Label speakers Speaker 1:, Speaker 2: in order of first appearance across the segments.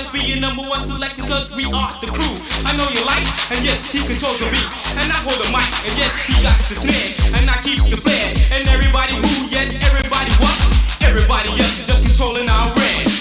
Speaker 1: us being number one selection, cause we are the crew. I know you like, and yes, he controls the beat. And I hold the mic, and yes, he got the snare. And I keep the flair. And everybody who, yes, everybody what? Everybody else is just controlling our brand.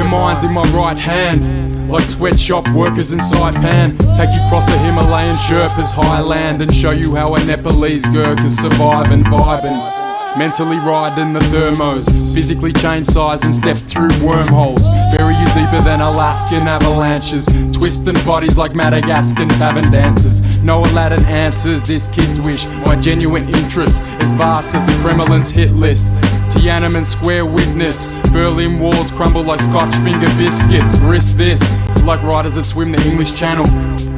Speaker 2: mind in my right hand, like sweatshop workers in Saipan. Take you across the Himalayan Sherpas highland and show you how a Nepalese Gurkhas survive and vibing. Mentally riding the thermos, physically change size and step through wormholes. Bury you deeper than Alaskan avalanches, twisting bodies like Madagascan tavern dancers. No Aladdin answers this kid's wish. My genuine interest is vast as the Kremlin's hit list. Tiananmen Square witness, Berlin walls crumble like Scotch finger biscuits. Risk this, like riders that swim the English Channel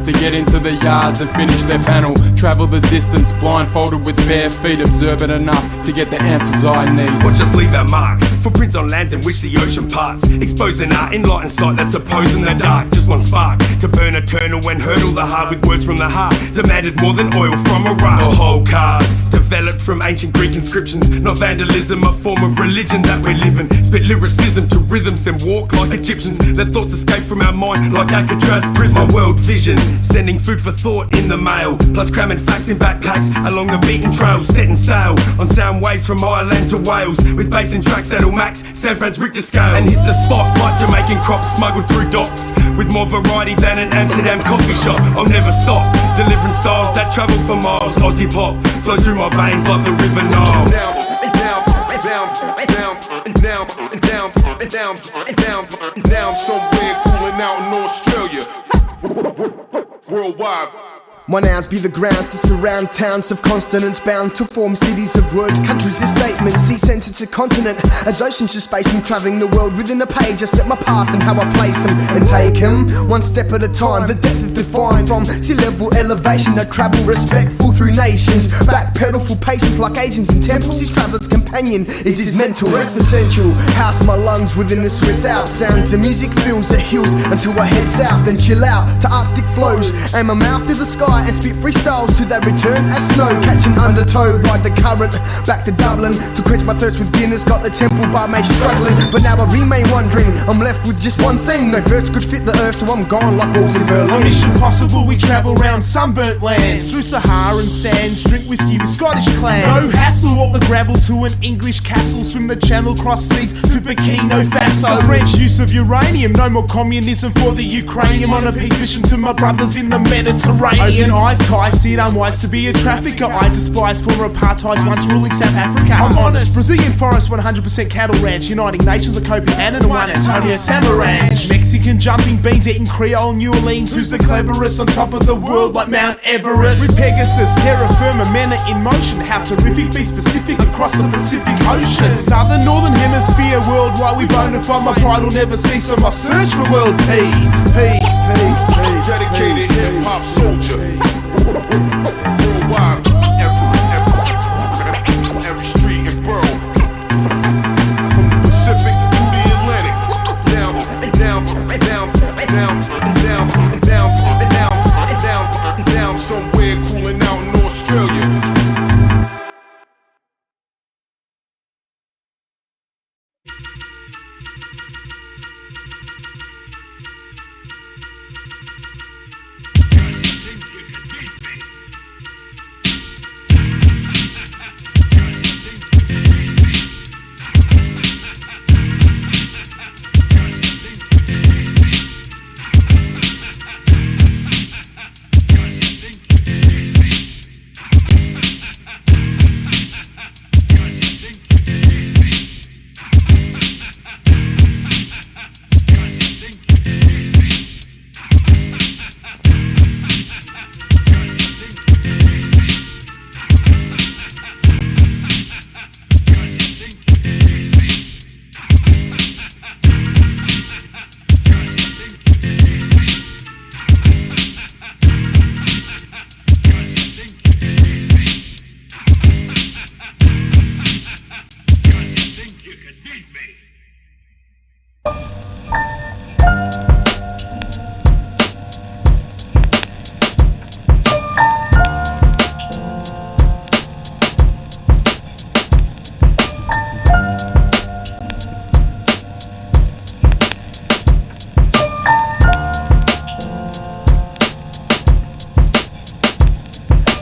Speaker 2: to get into the yards and finish their panel. Travel the distance, blindfolded with bare feet, observant enough to get the answers I need.
Speaker 3: Watch us leave our mark, footprints on lands in which the ocean parts, exposing our enlightened sight that's opposed in the dark. Just one spark to burn eternal and hurdle the heart with words from the heart. Demanded more than oil from Iran or whole cars. Developed from ancient Greek inscriptions, not vandalism, a form of religion that we're living. Spit lyricism to rhythms and walk like Egyptians. Let thoughts escape from our mind like Alcatraz prison. My world vision, sending food for thought in the mail, plus cramming facts in backpacks along the beaten trails, setting sail on sound waves from Ireland to Wales, with bass and tracks that'll max San Fran's Richter scale, and hit the spot like Jamaican crops smuggled through docks, with more variety than an Amsterdam coffee shop. I'll never stop, delivering styles that travel for miles. Aussie pop flows through my veins like the River Nile. Down, down, down, down, down, down, down, down, down, somewhere cooling out in Australia. Worldwide.
Speaker 4: My nouns be the grounds to surround towns of consonants, bound to form cities of words, countries of statements, sea sense to continent. As oceans to space, I'm travelling the world within a page. I set my path and how I place them and take him one step at a time. The depth is defined from sea level elevation. I travel respectful through nations, backpedal for patience like Asians in temples. His traveller's companion is his mental earth essential. House my lungs within the Swiss Alps. Sounds and music fills the hills until I head south, then chill out to Arctic flows. Aim my mouth to the sky and spit freestyles to that return as snow. Catching undertow, ride the current back to Dublin to quench my thirst with Guinness. Got the temple bar mate struggling, but now I remain wondering. I'm left with just one thing, no verse could fit the earth, so I'm gone like walls in Berlin.
Speaker 5: On Mission Possible we travel round sunburnt lands, through Saharan sands, drink whiskey with Scottish clans. No hassle, walk the gravel to an English castle, swim the channel, cross seas to Burkina Faso. French use of uranium, no more communism for the Ukrainian. On a peace mission to my brothers in the Mediterranean. Eyes tight, see it unwise to be a trafficker. I despise former apartheid once ruling South Africa. I'm honest, Brazilian forest, 100% cattle ranch, uniting nations of Kobe Annan and Juan Antonio Samaranch. Mexican jumping beans, eating Creole New Orleans. Who's the cleverest on top of the world like Mount Everest? With Pegasus, Terra, Firma, men are in motion. How terrific, be specific across the Pacific Ocean. Southern, Northern Hemisphere, worldwide we bona fide. My pride will never cease on my search for world peace. Peace, peace, peace.
Speaker 3: Dedicated hip-hop soldier. Worldwide, every street and borough, from the Pacific to the Atlantic. Down, down, down, down, down, down, down, down, down, somewhere cooling out in Australia.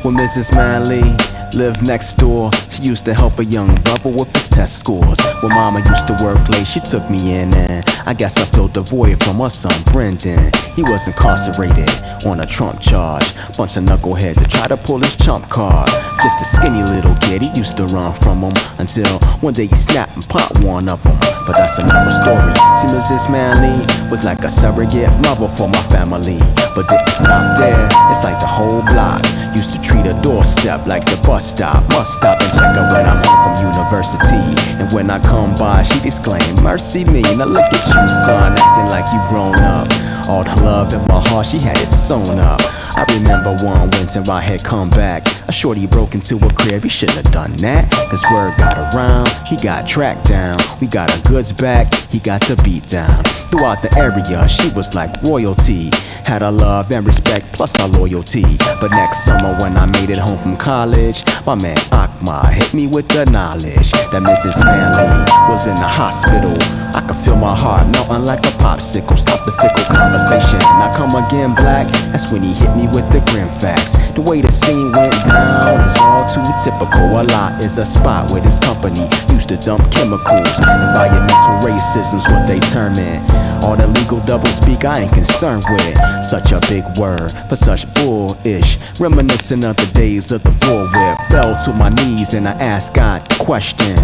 Speaker 6: when Mrs. Manley lived next door. She used to help a young brother with his test scores. When mama used to work late, she took me in, and I guess I filled the void from her son Brendan. He was incarcerated on a Trump charge. Bunch of knuckleheads that tried to pull his chump card. Just a skinny little kid, he used to run from him until one day he snapped and popped one of them. But that's another story. See, Mrs. Manley was like a surrogate mother for my family, but didn't stop there. It's like the whole block used to treat a doorstep like the bus stop. Must stop and check her when I'm home from university, and when I come by, she'd exclaim, "Mercy me, now look at you, son, acting like you grown up." All the love in my heart, she had it sewn up. I remember one winter I had come back. A shorty broke into a crib, he shouldn't have done that. Cause word got around, he got tracked down. We got our goods back, he got the beat down. Throughout the area, she was like royalty. Had our love and respect, plus our loyalty. But next summer when I made it home from college, my man Akma hit me with the knowledge that Mrs. Manley was in the hospital. I could feel my heart melting like a popsicle. Stop the fickle conversation, I come again black. That's when he hit me with the grim facts. The way the scene went down is all too typical. A lot is a spot where this company used to dump chemicals. Environmental racism's what they term it. All the legal double speak I ain't concerned with. Such a big word for such bullish. Reminiscent of the days of the bullwhip. Fell to my knees and I asked God the question.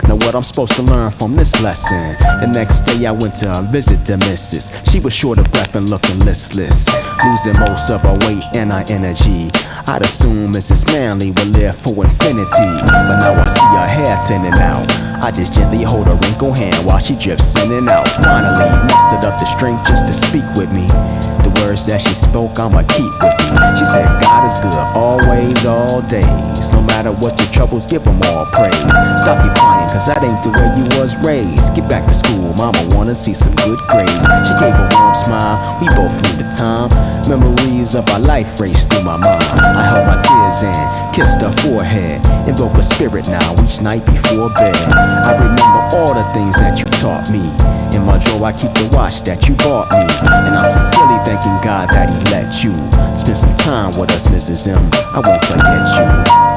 Speaker 6: Now what I'm supposed to learn from this lesson? The next day I went to visit the missus. She was short of breath and looking listless, losing most of her weight and her energy. I'd assume Mrs. Manley would live for infinity, but now I see her hair thinning out. I just gently hold her wrinkled hand while she drifts in and out. Finally mustered up the strength just to speak with me. The words that she spoke I'ma keep with me. She said God is good always, all days. No matter what your troubles, give him all praise. Stop your crying cause that ain't the way you was raised. Get back to school, mama wanna see some good grades. She gave a warm smile, we both knew the time. Memories of our life raced through my mind. I held my tears in, kissed her forehead, invoke a spirit now each night before bed. I remember all the things that you taught me. In my drawer I keep the watch that you bought me, and I'm sincerely thanking God that he let you spend some time with us, Mrs. M. I won't forget you.